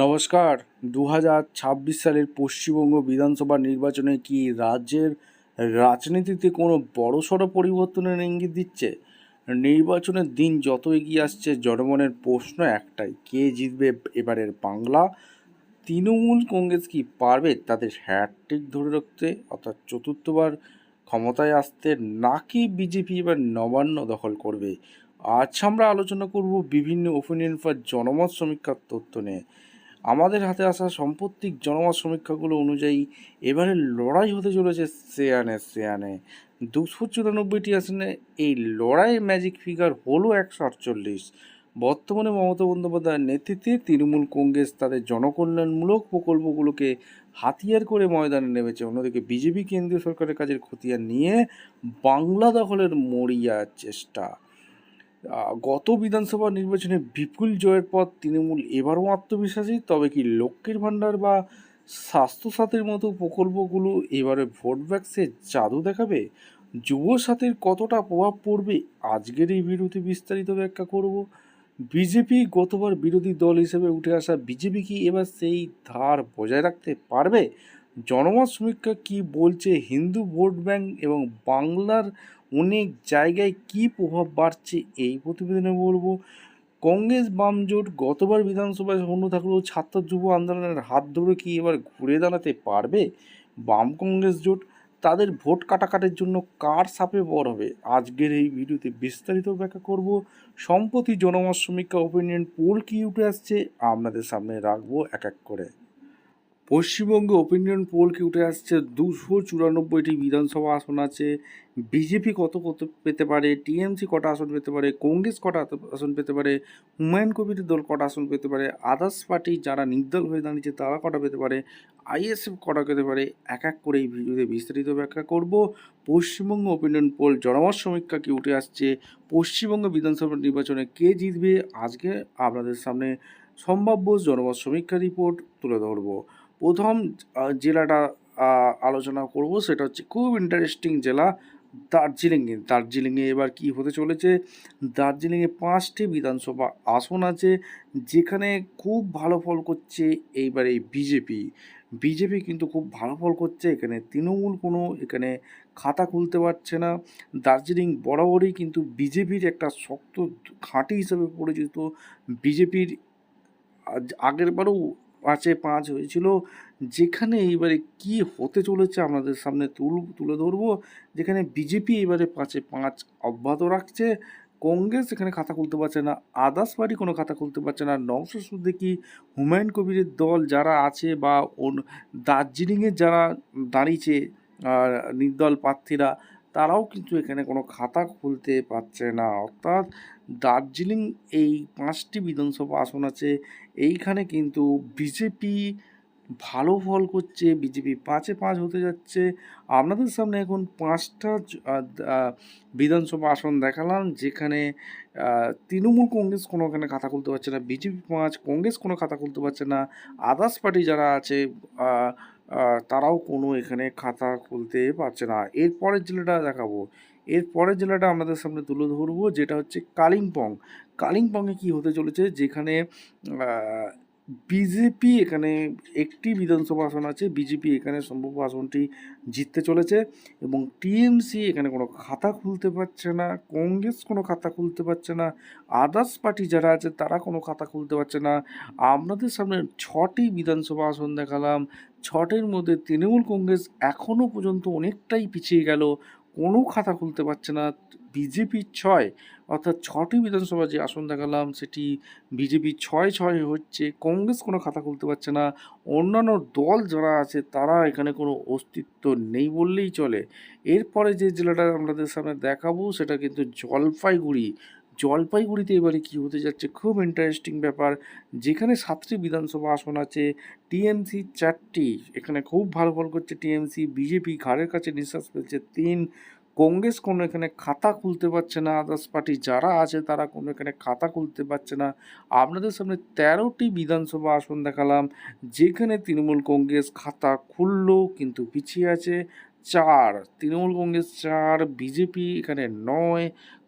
নমস্কার। 2026 সালের পশ্চিমবঙ্গ বিধানসভা নির্বাচনে কি রাজ্যের রাজনীতিতে কোনো বড়সড় পরিবর্তনের ইঙ্গিত দিচ্ছে? নির্বাচনের দিন যত এগিয়ে আসছে, জনমনের প্রশ্ন একটাই: কে জিতবে এবারের বাংলা? তৃণমূল কংগ্রেস কি পারবে তাদের হ্যাটট্রিক ধরে রাখতে, অর্থাৎ চতুর্থবার ক্ষমতায় আসতে, নাকি বিজেপি এবার নবান্ন দখল করবে? আজ আমরা আলোচনা করব বিভিন্ন ওপিনিয়ন বা জনমত সমীক্ষার তথ্য নিয়ে। আমাদের হাতে আসা সাম্প্রতিক জনমত সমীক্ষাগুলো অনুযায়ী এবারে লড়াই হতে চলেছে সেয়ানে সেয়ানে। 294টি আসনে এই লড়াইয়ের ম্যাজিক ফিগার হলো 148। বর্তমানে মমতা বন্দ্যোপাধ্যায়ের নেতৃত্বে তৃণমূল কংগ্রেস তাদের জনকল্যাণমূলক প্রকল্পগুলোকে হাতিয়ার করে ময়দানে নেমেছে। অন্যদিকে বিজেপি কেন্দ্রীয় সরকারের কাজের খতিয়ান নিয়ে বাংলা দখলের মরিয়া চেষ্টা। গত বিধানসভা নির্বাচনে বিপুল জয়ের পর তৃণমূল এবারও আত্মবিশ্বাসী। তবে কি লক্ষ্মীর ভাণ্ডার বা স্বাস্থ্যসাথীর মতো প্রকল্পগুলো এবারে ভোট ব্যাক্সে জাদু দেখাবে? যুব সাথীর কতটা প্রভাব পড়বে আজকের এই ভিডিওতে বিস্তারিত ব্যাখ্যা করব। বিজেপি গতবার বিরোধী দল হিসেবে উঠে আসা বিজেপি কি এবার সেই ধার বজায় রাখতে পারবে? জনমত সমীক্ষা কি বলছে? হিন্দু ভোট ব্যাংক এবং বাংলার অনেক জায়গায় কি প্রভাব বাড়ছে এই প্রতিবেদনে বলবো। কংগ্রেস বাম জোট গতবার বিধানসভায় শূন্য থাকলেও ছাত্র যুব আন্দোলনের হাত ধরে কি এবার ঘুরে দাঁড়াতে পারবে? বাম কংগ্রেস জোট তাদের ভোট কাটাকাটির জন্য কার সাপে বর হবে? আজকের এই ভিডিওতে বিস্তারিত ব্যাখ্যা করব। সম্প্রতি জনমত সমীক্ষা ওপিনিয়ন পোল কি উঠে আসছে আপনাদের সামনে রাখবো এক এক করে। পশ্চিমবঙ্গে ওপিনিয়ন পোল কি উঠে আসছে 294টি বিধানসভা আসন আছে। বিজেপি কত পেতে পারে, টিএমসি কটা আসন পেতে পারে, কংগ্রেস কটা আসন পেতে পারে, হুমায়ুন কবিরের দল কটা আসন পেতে পারে, আদার্স পার্টি যারা নির্দল হয়ে দাঁড়িয়েছে তারা কটা পেতে পারে, আইএসএফ কটা পেতে পারে, এক এক করে এই ভিডিওতে বিস্তারিত ব্যাখ্যা করব। পশ্চিমবঙ্গ ওপিনিয়ন পোল জনমত সমীক্ষা কি উঠে আসছে, পশ্চিমবঙ্গ বিধানসভা নির্বাচনে কে জিতবে, আজকে আপনাদের সামনে সম্ভাব্য জনমত সমীক্ষা রিপোর্ট তুলে ধরবো। প্রথম জেলাটা আলোচনা করব, সেটা হচ্ছে খুব ইন্টারেস্টিং জেলা দার্জিলিংয়ে। দার্জিলিংয়ে এবার কি হতে চলেছে? দার্জিলিংয়ে 5টি বিধানসভা আসন আছে, যেখানে খুব ভালো ফল করছে এইবার এই বিজেপি। বিজেপি কিন্তু খুব ভালো ফল করছে, এখানে তৃণমূল কোনো এখানে খাতা খুলতে পারছে না। দার্জিলিং বরাবরই কিন্তু বিজেপির একটা শক্ত ঘাঁটি হিসেবে পরিচিত। বিজেপির আগেরবারও 5-5 হয়েছিল, যেখানে এইবারে কি হতে চলেছে আপনাদের সামনে তুলে ধরবো। যেখানে বিজেপি এবারে 5-5 অব্যাহত রাখছে, কংগ্রেস এখানে খাতা খুলতে পারছে না, আদার্স পার্টি কোনো খাতা খুলতে পারছে না। নওশাদ সিদ্দিকী, হুমায়ুন কবিরের দল যারা আছে বা দার্জিলিংয়ে যারা দাঁড়িয়েছে নির্দল প্রার্থীরা, তারাও কিন্তু এখানে কোনো খাতা খুলতে পারছে না। অর্থাৎ দার্জিলিং এই 5টি বিধানসভা আসন আছে, এইখানে কিন্তু বিজেপি ভালো ফল করছে, বিজেপি 5-5 হতে যাচ্ছে। আপনাদের সামনে এখন 5টা বিধানসভা আসন দেখালাম, যেখানে তৃণমূল কংগ্রেস কোনো এখানে খাতা খুলতে পারছে না, বিজেপি 5, কংগ্রেস কোনো খাতা খুলতে পারছে না, আদার্স পার্টি যারা আছে তারাও কোনো এখানে খাতা খুলতে পারছে না। এরপরের জেলাটা দেখাবো। এরপরের জেলাটা আপনাদের সামনে তুলে ধরবো, যেটা হচ্ছে কালিম্পং। কালিম্পংয়ে কী হতে চলেছে? যেখানে বিজেপি এখানে একটি বিধানসভা আসন আছে, বিজেপি এখানে সম্ভব আসনটি জিততে চলেছে, এবং টিএমসি এখানে কোনো খাতা খুলতে পারছে না, কংগ্রেস কোনো খাতা খুলতে পারছে না, আদার্স পার্টি যারা আছে তারা কোনো খাতা খুলতে পারছে না। আপনাদের সামনে 6টি বিধানসভা আসন দেখালাম, 6টির মধ্যে তৃণমূল কংগ্রেস এখনও পর্যন্ত অনেকটাই পিছিয়ে গেল, কোনো খাতা খুলতে পারছে না। বিজেপি 6, অর্থাৎ 6টি বিধানসভা যে আসন দেখালাম সেটি বিজেপি 6 হচ্ছে, কংগ্রেস কোনো খাতা খুলতে পারছে না, অন্যান্য দল যারা আছে তারা এখানে কোনো অস্তিত্ব নেই বললেই চলে। এরপরে যে জেলাটা আপনাদের সামনে দেখাবো সেটা কিন্তু জলপাইগুড়ি। জলপাইগুড়িতে এবারে কী হতে যাচ্ছে, খুব ইন্টারেস্টিং ব্যাপার। যেখানে 7টি বিধানসভা আসন আছে, টিএমসি 4টি, এখানে খুব ভালো ফল করছে টিএমসি, বিজেপি ঘাড়ের কাছে নিঃশ্বাস ফেলছে 3, কংগ্রেস কোনো এখানে খাতা খুলতে পারছে না, আদার্স পার্টি যারা আছে তারা কোনো এখানে খাতা খুলতে পারছে না। আপনাদের সামনে 13টি বিধানসভা আসন দেখালাম, যেখানে তৃণমূল কংগ্রেস খাতা খুললো কিন্তু পিছিয়ে আছে 4, তৃণমূল কংগ্রেস 4, বিজেপি এখানে 9,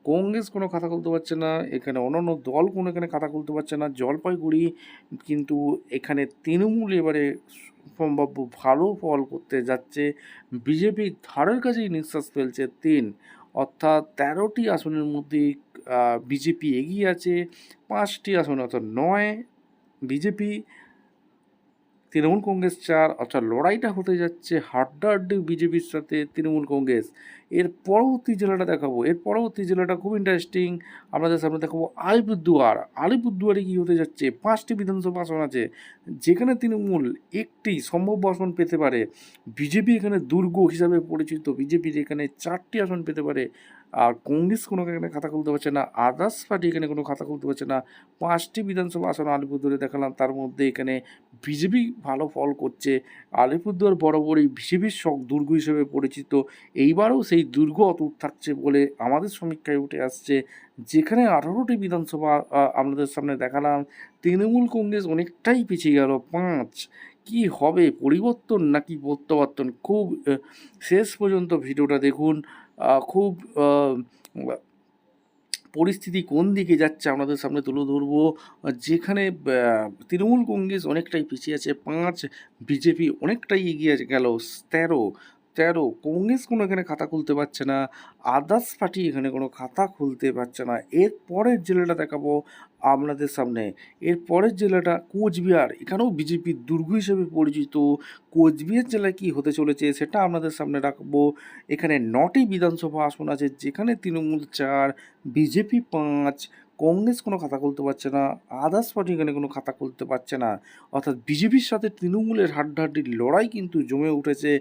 কংগ্রেস কোনো খাতা খুলতে পারছে না, এখানে অন্যান্য দল কোনো এখানে খাতা খুলতে পারছে না। জলপাইগুড়ি কিন্তু এখানে তৃণমূল এবারে সম্ভাব্য ভালো ফল করতে যাচ্ছে। বিজেপি ধারের কাছেই নিঃশ্বাস ফেলছে 3, অর্থাৎ 13টি আসনের মধ্যে বিজেপি এগিয়ে আছে 5টি আসন, অর্থাৎ 9 বিজেপি, তৃণমূল কংগ্রেস 4, অর্থাৎ লড়াইটা হতে যাচ্ছে হাড্ডাহাড্ডি বিজেপির সাথে তৃণমূল কংগ্রেস। এর পরবর্তী জেলাটা দেখাবো, এর পরবর্তী জেলাটা খুব ইন্টারেস্টিং, আপনাদের সামনে দেখাবো আলিপুরদুয়ার। আলিপুরদুয়ারে কী হতে যাচ্ছে, 5টি বিধানসভা আসন আছে, যেখানে তৃণমূল একটি সম্ভাব্য আসন পেতে পারে। বিজেপি এখানে দুর্গ হিসাবে পরিচিত, বিজেপির এখানে 4টি আসন পেতে পারে। আর কংগ্রেস কোনো এখানে খাতা খুলতে পারছে না, আদার্স পার্টি এখানে কোনো খাতা খুলতে পারছে না। 5টি বিধানসভা আসন আলিপুরদুয়ারে দেখালাম, তার মধ্যে এখানে বিজেপি ভালো ফল করছে। আলিপুরদুয়ার বরাবরই বিজেপির দুর্গ হিসেবে পরিচিত, এইবারও সেই দুর্গ অটুট থাকছে বলে আমাদের সমীক্ষায় উঠে আসছে। যেখানে 18টি বিধানসভা আপনাদের সামনে দেখালাম, তৃণমূল কংগ্রেস অনেকটাই পিছিয়ে গেল 5। কি হবে, পরিবর্তন নাকি প্রত্যাবর্তন? খুব শেষ পর্যন্ত ভিডিওটা দেখুন, খুব পরিস্থিতি কোন দিকে যাচ্ছে আপনাদের সামনে তুলে ধরবো। যেখানে তৃণমূল কংগ্রেস অনেকটাই পিছিয়ে আছে 5, বিজেপি অনেকটাই এগিয়ে গেল 13। কংগ্রেস কোনো এখানে খাতা খুলতে পারছে না, আদার্স পার্টি এখানে কোনো খাতা খুলতে পারছে না। এর পরের জেলাটা দেখাবো আপনাদের সামনে, এর পরের জেলাটা কোচবিহার, এখানেও বিজেপির দুর্গ হিসেবে পরিচিত। কোচবিহার জেলায় কী হতে চলেছে সেটা আপনাদের সামনে রাখবো। এখানে 9টি বিধানসভা আসন আছে, যেখানে তৃণমূল 4, বিজেপি 5, কংগ্রেস কোনো খাতা খুলতে পারছে না, আদার্স পার্টি এখানে কোনো খাতা খুলতে পারছে না। অর্থাৎ বিজেপির সাথে তৃণমূলের হাড্ডাহাড্ডির লড়াই কিন্তু জমে উঠেছে।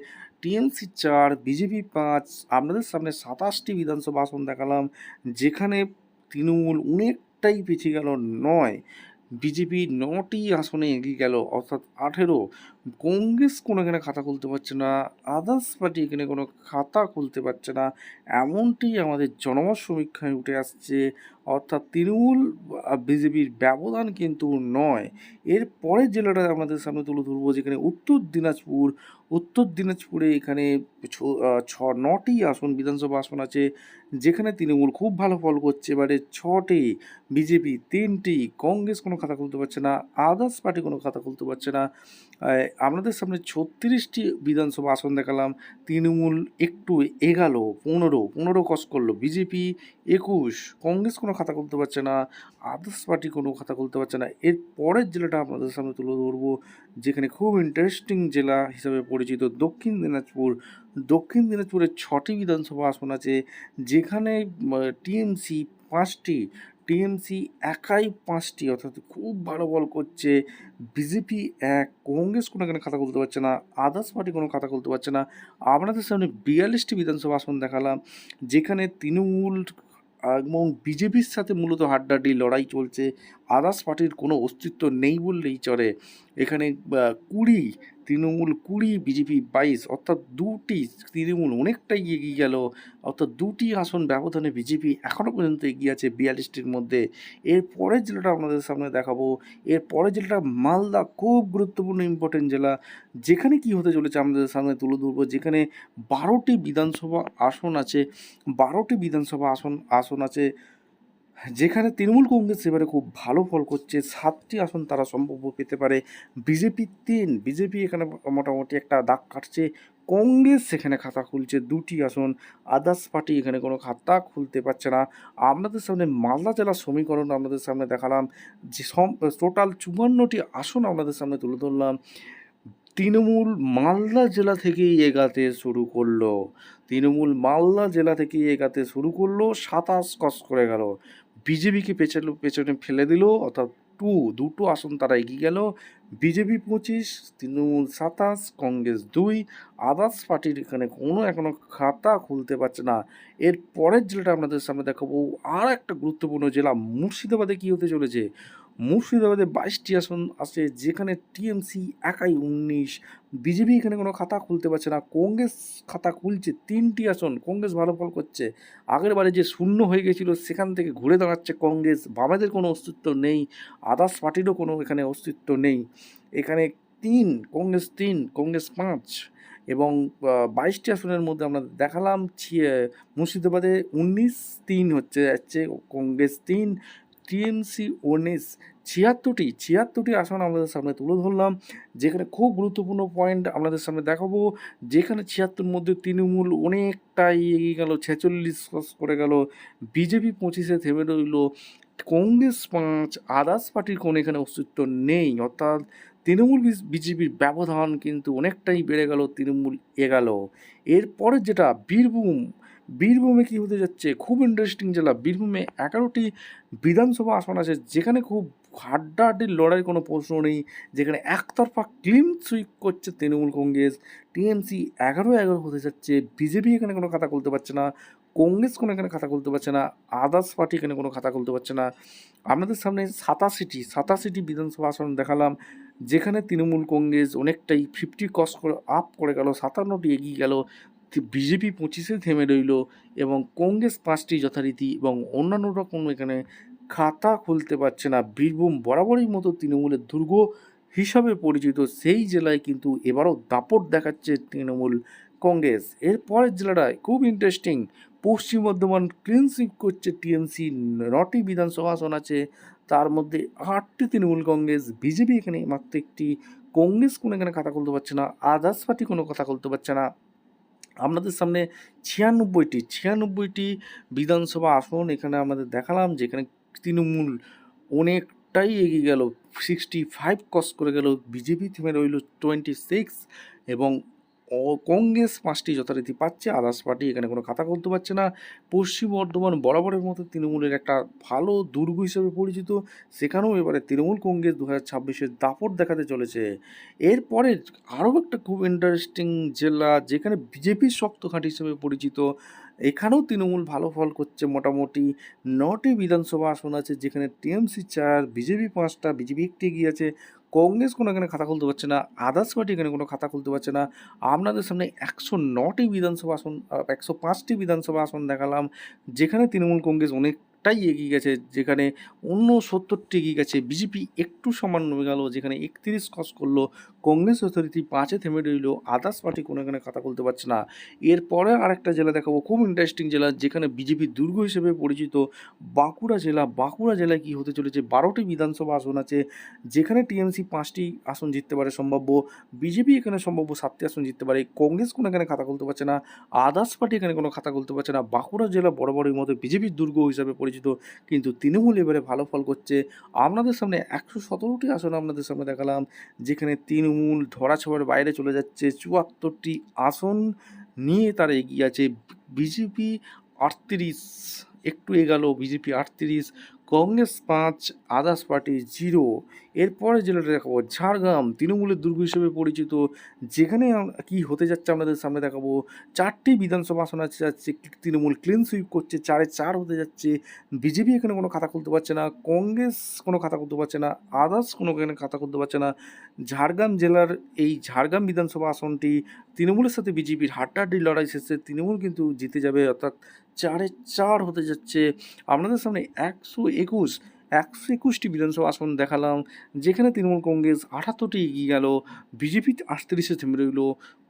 টিএমসি 4, বিজেপি 5, আপনাদের সামনে 27টি বিধানসভা আসন দেখালাম, যেখানে তৃণমূল অনেকটাই পিছিয়ে গেল 9, বিজেপি 9টি আসনে এগিয়ে গেল, অর্থাৎ 18। কংগ্রেস কোনো এখানে খাতা খুলতে পারছে না, আদার্স পার্টি এখানে কোনো খাতা খুলতে পারছে না, এমনটি আমাদের জনমত সমীক্ষায় উঠে আসছে। অর্থাৎ তৃণমূল বিজেপির ব্যবধান কিন্তু 9। এর পরের জেলাটা আমাদের সামনে তুলে ধরবো, যেখানে উত্তর দিনাজপুরে এখানে 9টি আসন বিধানসভা আসন আছে, যেখানে তৃণমূল খুব ভালো ফল করছে এবারে 6টি, বিজেপি 3টি, কংগ্রেস কোনো খাতা খুলতে পারছে না, আদার্স পার্টি কোনো খাতা খুলতে পারছে না। আপনাদের সামনে 36টি বিধানসভা আসন দেখালাম, তৃণমূল একটু এগালো 15 ক্রস করলো, বিজেপি 21, কংগ্রেস কোনো খাতা খুলতে পারছে না, আদার্স পার্টি কোনো খাতা খুলতে পারছে না। এর পরের জেলাটা আপনাদের সামনে তুলে ধরবো, যেখানে খুব ইন্টারেস্টিং জেলা হিসাবে পরিচিত দক্ষিণ দিনাজপুরে 6টি বিধানসভা আসন আছে, যেখানে টিএমসি 5টি, টিএমসি একাই 5টি, অর্থাৎ খুব ভালো বল করছে। বিজেপি 1, কংগ্রেস কোনো এখানে খাতা খুলতে পারছে না, আদার্স পার্টি কোনো খাতা খুলতে পারছে না। আপনাদের সামনে 42টি বিধানসভা আসন দেখালাম, যেখানে তৃণমূল এবং বিজেপির সাথে মূলত হাড্ডাহাড্ডি লড়াই চলছে, আদার্স পার্টির কোনো অস্তিত্ব নেই বললেই চলে। এখানে 20, তৃণমূল 20, বিজেপি 22, অর্থাৎ 2টি, তৃণমূল অনেকটাই এগিয়ে গেল, অর্থাৎ 2টি আসন ব্যবধানে বিজেপি এখনও পর্যন্ত এগিয়ে আছে 42টির মধ্যে। এর পরের জেলাটা আপনাদের সামনে দেখাবো, এর পরের জেলাটা মালদা, খুব গুরুত্বপূর্ণ ইম্পর্টেন্ট জেলা, যেখানে কি হতে চলেছে আমাদের সামনে তুলে ধরবো। যেখানে 12টি বিধানসভা আসন আছে, 12টি বিধানসভা আসন আছে, যেখানে তৃণমূল কংগ্রেস এবারে খুব ভালো ফল করছে, 7টি আসন তারা সম্ভব পেতে পারে। বিজেপি 3, বিজেপি এখানে মোটামুটি একটা দাগ কাটছে, কংগ্রেস সেখানে খাতা খুলছে 2টি আসন, আদার্স পার্টি এখানে কোনো খাতা খুলতে পারছে না। আপনাদের সামনে মালদা জেলার সমীকরণ আপনাদের সামনে দেখালাম, যে টোটাল 54টি আসন আপনাদের সামনে তুলে ধরলাম। তৃণমূল মালদা জেলা থেকেই এগাতে শুরু করলো, 27 ক্রস করে গেল, বিজেপিকে পেছনে ফেলে দিল, অর্থাৎ 2 আসন তারা এগিয়ে গেল। বিজেপি 25, তৃণমূল 27, কংগ্রেস 2, আদার্স পার্টির এখানে এখনও খাতা খুলতে পারছে না। এর পরের জেলাটা আপনাদের সামনে দেখাবো, আর একটা গুরুত্বপূর্ণ জেলা মুর্শিদাবাদে কী হতে চলেছে। মুর্শিদাবাদে 22টি আসন আছে, যেখানে টিএমসি একাই 19, বিজেপি এখানে কোনো খাতা খুলতে পারছে না, কংগ্রেস খাতা খুলছে 3টি আসন, কংগ্রেস ভালো ফল করছে। আগের বারে যে শূন্য হয়ে গেছিলো সেখান থেকে ঘুরে দাঁড়াচ্ছে কংগ্রেস, বামেদের কোনো অস্তিত্ব নেই, আদার্স পার্টিরও কোনো এখানে অস্তিত্ব নেই। এখানে 3, কংগ্রেস 3, কংগ্রেস 5, এবং 22টি আসনের মধ্যে আমরা দেখালাম মুর্শিদাবাদে 19-3 হচ্ছে যাচ্ছে, কংগ্রেস 3, টিএমসি 19। 76টি আসন আমাদের সামনে তুলে ধরলাম, যেখানে খুব গুরুত্বপূর্ণ পয়েন্ট আপনাদের সামনে দেখাবো, যেখানে 76 মধ্যে তৃণমূল অনেকটাই এগিয়ে গেল, 46 ক্রস করে গেল, বিজেপি 25-এ থেমে রইল, কংগ্রেস 5, আদার্স পার্টির কোনো এখানে অস্তিত্ব নেই, অর্থাৎ তৃণমূল বিজেপির ব্যবধান কিন্তু অনেকটাই বেড়ে গেল, তৃণমূল এগাল। এরপরে যেটা বীরভূমে কি হতে যাচ্ছে, খুব ইন্টারেস্টিং জেলা। বীরভূমে 11টি বিধানসভা আসন আছে, যেখানে খুব হাড্ডাহাড্ডির লড়াই, কোনো প্রশ্ন নেই, যেখানে একতরফা ক্লিন সুইপ করছে তৃণমূল কংগ্রেস। টিএমসি 11-11 হতে যাচ্ছে, বিজেপি এখানে কোনো কথা বলতে পারছে না, কংগ্রেস কোনো এখানে কথা বলতে পারছে না, আদার্স পার্টি এখানে কোনো কথা বলতে পারছে না। আপনাদের সামনে 87টি বিধানসভা আসন দেখালাম, যেখানে তৃণমূল কংগ্রেস অনেকটাই 50 ক্রস করে আপ করে গেল, 57টি এগিয়ে গেল, বিজেপি 25-এ থেমে রইল, এবং কংগ্রেস 5টি যথারীতি, এবং অন্যান্যরা কোনো এখানে খাতা খুলতে পারছে না। বীরভূম বরাবরই মতো তৃণমূলের দুর্গ হিসাবে পরিচিত সেই জেলায় কিন্তু এবারও দাপট দেখাচ্ছে তৃণমূল কংগ্রেস। এর পরের জেলাটা খুব ইন্টারেস্টিং, পশ্চিম বর্ধমান ক্লিন সুইপ করছে টিএমসি। 9টি বিধানসভা আসন আছে, তার মধ্যে 8টি তৃণমূল কংগ্রেস, বিজেপি এখানে মাত্র একটি, কংগ্রেস কোনো এখানে কথা বলতে পারছে না, আদার্স পার্টি কোনো কথা বলতে পারছে না। আপনাদের সামনে 96টি বিধানসভা আসন এখানে আমাদের দেখালাম, যেখানে তৃণমূল অনেকটাই এগিয়ে গেল, 65 ক্রস করে গেল, বিজেপি থেমে রইল 26, এবং কংগ্রেস 5টি যথারীতি পাচ্ছে, আদার্স পার্টি এখানে কোনো কথা বলতে পারছে না। পশ্চিম বর্ধমান বরাবরের মতো তৃণমূলের একটা ভালো দুর্গ হিসেবে পরিচিত, সেখানেও এবারে তৃণমূল কংগ্রেস 2026-এর দাপট দেখাতে চলেছে। এরপরে আরও একটা খুব ইন্টারেস্টিং জেলা, যেখানে বিজেপির শক্ত ঘাঁটি হিসেবে পরিচিত, এখানেও তৃণমূল ভালো ফল করছে। মোটামুটি 9টি বিধানসভা আসন আছে, যেখানে টিএমসি 4, বিজেপি 5টা, বিজেপি একটি এগিয়ে আছে, কংগ্রেস কোনো এখানে খাতা খুলতে পারছে না, আদার্স পার্টি এখানে কোনো খাতা খুলতে পারছে না। আপনাদের সামনে 109টি বিধানসভা আসন, 105টি বিধানসভা আসন দেখালাম, যেখানে তৃণমূল কংগ্রেস অনেকটাই এগিয়ে গেছে, যেখানে অন্য 70টি এগিয়ে গেছে, বিজেপি একটু সামান্য হয়ে গেল, যেখানে 31 ক্রস করলো, কংগ্রেস যথারীতি 5-এ থেমে রইল, আদার্স পার্টি কোনো এখানে কথা বলতে পারছে না। এরপরে আরেকটা জেলা দেখাবো, খুব ইন্টারেস্টিং জেলা, যেখানে বিজেপির দুর্গ হিসেবে পরিচিত, বাঁকুড়া জেলা। বাঁকুড়া জেলায় কী হতে চলেছে, 12টি বিধানসভা আসন আছে, যেখানে টিএমসি 5টি আসন জিততে পারে সম্ভাব্য, বিজেপি এখানে সম্ভাব্য 7টি আসন জিততে পারে, কংগ্রেস কোনো এখানে খাতা খুলতে পারছে না, আদার্স পার্টি এখানে কোনো খাতা খুলতে পারছে না। বাঁকুড়া জেলা বরাবরের মতো বিজেপির দুর্গ হিসাবে পরিচিত, কিন্তু তৃণমূল এবারে ভালো ফল করছে। আপনাদের সামনে 117টি আসন আপনাদের সামনে দেখালাম, যেখানে তৃণমূল ধরাছোঁয়ার বাইরে চলে যাচ্ছে, 74টি আসন নিয়ে তারা এগিয়ে আছে, বিজেপি 38, একটু এগাল, বিজেপি 38, কংগ্রেস 5, আদার্স পার্টি 0। এরপরে জেলাটা দেখাবো ঝাড়গ্রাম, তৃণমূলের দুর্গ হিসেবে পরিচিত, যেখানে কি হতে যাচ্ছে আপনাদের সামনে দেখাবো। 4টি বিধানসভা আসন আছে, তৃণমূল ক্লিন সুইপ করছে, 4-4 হতে যাচ্ছে, বিজেপি এখানে কোনো খাতা খুলতে পারছে না, কংগ্রেস কোনো খাতা খুলতে পারছে না, আদার্স কোনো এখানে খাতা খুলতে পারছে না। ঝাড়গ্রাম জেলার এই ঝাড়গ্রাম বিধানসভা আসনটি তৃণমূলের সাথে বিজেপির হাড্ডাহাড্ডি লড়াই শেষে তৃণমূল কিন্তু জিতে যাবে, অর্থাৎ 4-4 হতে যাচ্ছে। আপনাদের সামনে 121টি বিধানসভা আসন দেখালাম, যেখানে তৃণমূল কংগ্রেস 78টি এগিয়ে গেল, বিজেপি 38-এ থেমে রইল,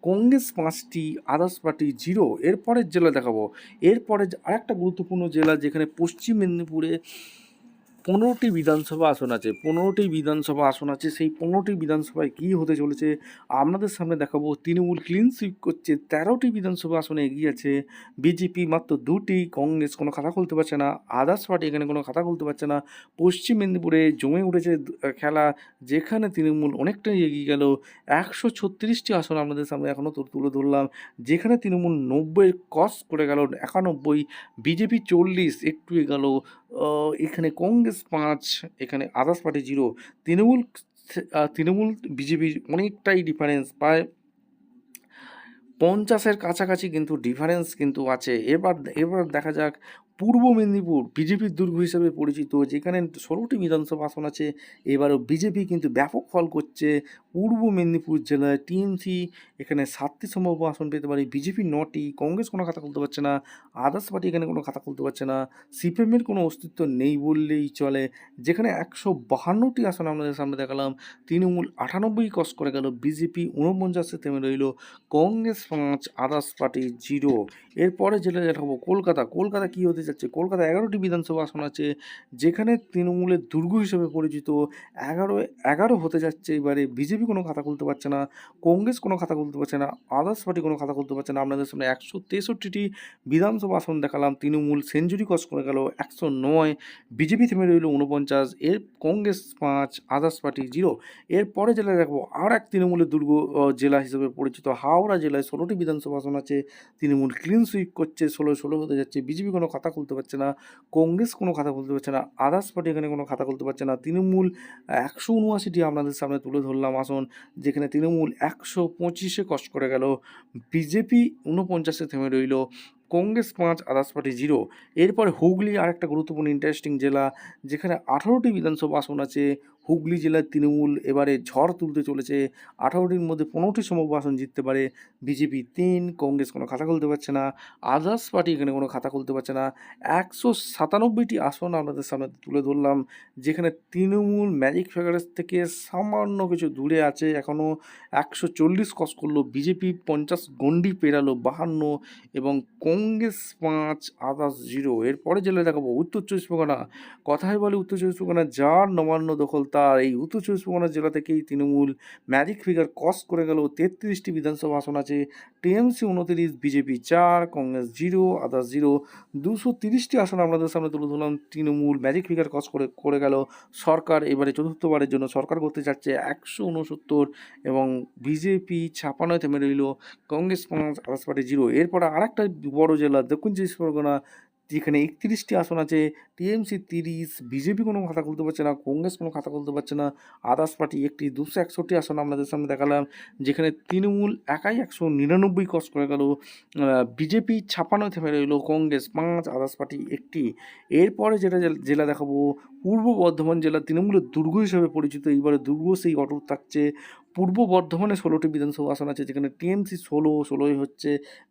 কংগ্রেস 5টি, আদার্স পার্টি 0। এরপরের জেলা দেখাবো, এরপরে আরেকটা গুরুত্বপূর্ণ জেলা, যেখানে পশ্চিম মেদিনীপুরে 15টি বিধানসভা আসন আছে, 15টি বিধানসভা আসন আছে, সেই 15টি বিধানসভায় কী হতে চলেছে আপনাদের সামনে দেখাবো। তৃণমূল ক্লিন সুইপ করছে, 13টি বিধানসভা আসনে এগিয়ে আছে, বিজেপি মাত্র 2টি, কংগ্রেস কোনো খাতা খুলতে পারছে না, আদার্স পার্টি এখানে কোনো খাতা খুলতে পারছে না। পশ্চিম মেদিনীপুরে জমে উঠেছে খেলা, যেখানে তৃণমূল অনেকটাই এগিয়ে গেল, 136টি আসন আপনাদের সামনে এখনও তুলে ধরলাম, যেখানে তৃণমূল 90 ক্রস করে গেল, 91, বিজেপি 40, একটু এগেল, এখানে কংগ্রেস 5, এখানে আদার্স পার্টি 0। তৃণমূল বিজেপির অনেকটাই ডিফারেন্স, প্রায় 50-এর কাছাকাছি কিন্তু ডিফারেন্স কিন্তু আছে। এবার দেখা যাক পূর্ব মেদিনীপুর বিজেপির দুর্গ হিসেবে পরিচিত, যেখানে 16টি বিধানসভা আসন আছে। এবারও বিজেপি কিন্তু ব্যাপক ফল করছে। পূর্ব মেদিনীপুর জেলায় টিএমসি এখানে 7টি সম্ভাব্য আসন পেতে পারে, বিজেপি 9টি, কংগ্রেস কোনো খাতা খুলতে পারছে না, আদার্স পার্টি এখানে কোনো খাতা খুলতে পারছে না, সিপিএমের কোনো অস্তিত্ব নেই বললেই চলে। যেখানে 152টি আসন আমাদের সামনে দেখালাম, তৃণমূল 98 ক্রস করে গেল, বিজেপি 49-এ থেমে রইল, কংগ্রেস 5, আদার্স পার্টি 0। এরপরে যেটা দেখাবো কলকাতা। কলকাতা কী হতে যাচ্ছে? কলকাতা 11টি বিধানসভা আসন আছে, যেখানে তৃণমূলের দুর্গ হিসেবে পরিচিত 11 হতে যাচ্ছে এবারে। বিজেপি কোনো খাতা খুলতে পারছে না, কংগ্রেস কোনো খাতা খুলতে পারছে না, আদার্স পার্টি কোনো খাতা খুলতে পারছে না। আপনাদের সামনে 163টি বিধানসভা আসন দেখালাম, তৃণমূল সেঞ্চুরি ক্রস করে গেল 109, বিজেপি থেমে রইল 49, এর কংগ্রেস 5, আদার্স পার্টি 0। এরপরে জেলা দেখবো আর এক তৃণমূলের দুর্গ জেলা হিসেবে পরিচিত হাওড়া জেলায় 16টি বিধানসভা আসন আছে, তৃণমূল ক্লিন সুইপ করছে, 16 হতে যাচ্ছে, বিজেপি কোনো খাতা খুলতে পারছে না, কংগ্রেস কোনো খাতা খুলতে পারছে না, আদার্স পার্টি এখানে কোনো খাতা খুলতে পারছে না। তৃণমূল 179টি আপনাদের সামনে তুলে ধরলাম আসন, যেখানে তৃণমূল 125-এ ক্রস করে গেল, বিজেপি 49-এ থেমে রইল, কংগ্রেস 5, আদার্স পার্টি 0। এরপরে হুগলি আরেকটা গুরুত্বপূর্ণ ইন্টারেস্টিং জেলা, যেখানে 18টি বিধানসভা আসন আছে। হুগলি জেলার তৃণমূল এবারে ঝড় তুলতে চলেছে, 18টির মধ্যে 15টি সম্ভাব্য আসন জিততে পারে, বিজেপি 3, কংগ্রেস কোনো খাতা খুলতে পারছে না, আদার্স পার্টি এখানে কোনো খাতা খুলতে পারছে না। 197টি আসন আপনাদের সামনে তুলে ধরলাম, যেখানে তৃণমূল ম্যাজিক ফিগারের থেকে সামান্য কিছু দূরে আছে, এখনও 140 ক্রস করলো, বিজেপি 50 গণ্ডি পেরালো 52, এবং কংগ্রেস 5, আদার্স 0। এরপরে জেলায় দেখাবো উত্তর চব্বিশ পরগনা। কথায় বলে উত্তর চব্বিশ পরগনা যার নবান্ন দখল তার, এই উত্তর চব্বিশ পরগনা জেলা থেকেই তৃণমূল ম্যাজিক ফিগার ক্রস করে গেল। 33টি বিধানসভা আসন আছে, টিএমসি 29, বিজেপি 4, কংগ্রেস 0, আদার্স 0। 230টি আসন আপনাদের সামনে তুলে ধরলাম, তৃণমূল ম্যাজিক ফিগার ক্রস করে গেল। সরকার এবারে চতুর্থবারের জন্য সরকার করতে যাচ্ছে 169, এবং বিজেপি 56 থেমে রইল, কংগ্রেস 5, আদার্স পার্টি 0। এরপরে আরেকটা বড় জেলা দক্ষিণ চব্বিশ পরগনা, যেখানে 31টি আসন আছে, টিএমসি 30, বিজেপি কোনো খাতা খুলতে পারছে না, কংগ্রেস কোনো খাতা খুলতে পারছে না, আদার্স পার্টি একটি। 261টি আসন আপনাদের সামনে দেখালাম, যেখানে তৃণমূল একাই 199 ক্রস করে গেল, বিজেপি 56 থেমে রইল, কংগ্রেস 5, আদার্স পার্টি একটি। এরপরে যেটা জেলা দেখাবো পূর্ব বর্ধমান জেলা, তৃণমূলের দুর্গ হিসেবে পরিচিত, এইবারে দুর্গ সেই অটুট থাকছে। পূর্ব বর্ধমানে 16টি বিধানসভা আসন আছে, যেখানে টিএমসি 16ই হচ্ছে,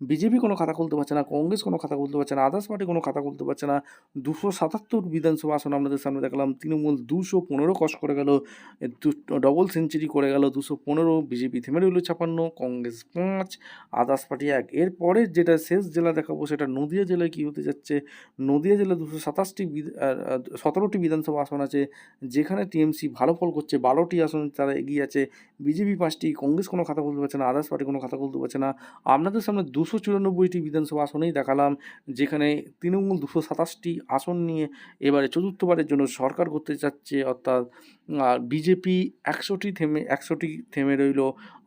বিজেপি কোনো খাতা খুলতে পারছে না, কংগ্রেস কোনো খাতা খুলতে পারছে না, আদার্স পার্টি কোনো খাতা খুলতে পারছে না। 277 বিধানসভা আসন আপনাদের সামনে দেখলাম, তৃণমূল 215 ক্রস করে গেল, ডবল সেঞ্চুরি করে গেল, 215, বিজেপি থেমে রইল 56, কংগ্রেস 5, আদার্স পার্টি 1। এরপরে যেটা শেষ জেলা দেখাবো সেটা নদিয়া জেলায় কী হতে যাচ্ছে। নদিয়া জেলায় 17টি বিধানসভা আসন আছে, যেখানে টিএমসি ভালো ফল করছে, 12টি আসন তারা এগিয়ে আছে, বিজেপি 5টি, কংগ্রেস কোনো খাতা খুলতে পারছে না, আদার্স পার্টি কোনো খাতা খুলতে পারছে না। আপনাদের সামনে 294টি বিধানসভা আসনেই দেখালাম, যেখানে তৃণমূল 227টি আসন নিয়ে এবারে চতুর্থবারের জন্য সরকার করতে চাচ্ছে, অর্থাৎ বিজেপি 100টি থেমে রইল,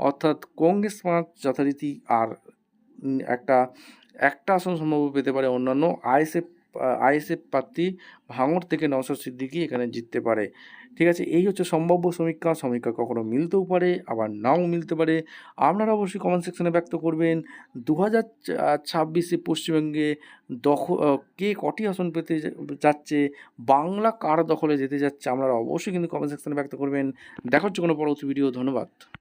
অর্থাৎ কংগ্রেস 5 যথারীতি, আর একটা আসন সম্ভব পেতে পারে অন্যান্য আইএসএফ প্রার্থী ভাঙড় থেকে নওশাদ সিদ্দিকী এখানে জিততে পারে। ঠিক আছে, এই হচ্ছে সম্ভাব্য সমীক্ষা কখনো মিলতেও পারে আবার নাও মিলতে পারে। আপনারা অবশ্যই কমেন্ট সেকশনে ব্যক্ত করবেন 2026-এ পশ্চিমবঙ্গে কে কটি আসন পেতে যাচ্ছে, বাংলা কার দখলে যেতে যাচ্ছে, আপনারা অবশ্যই কিন্তু কমেন্ট সেকশনে ব্যক্ত করবেন। দেখা হচ্ছে কোনো পরবর্তী ভিডিও। ধন্যবাদ।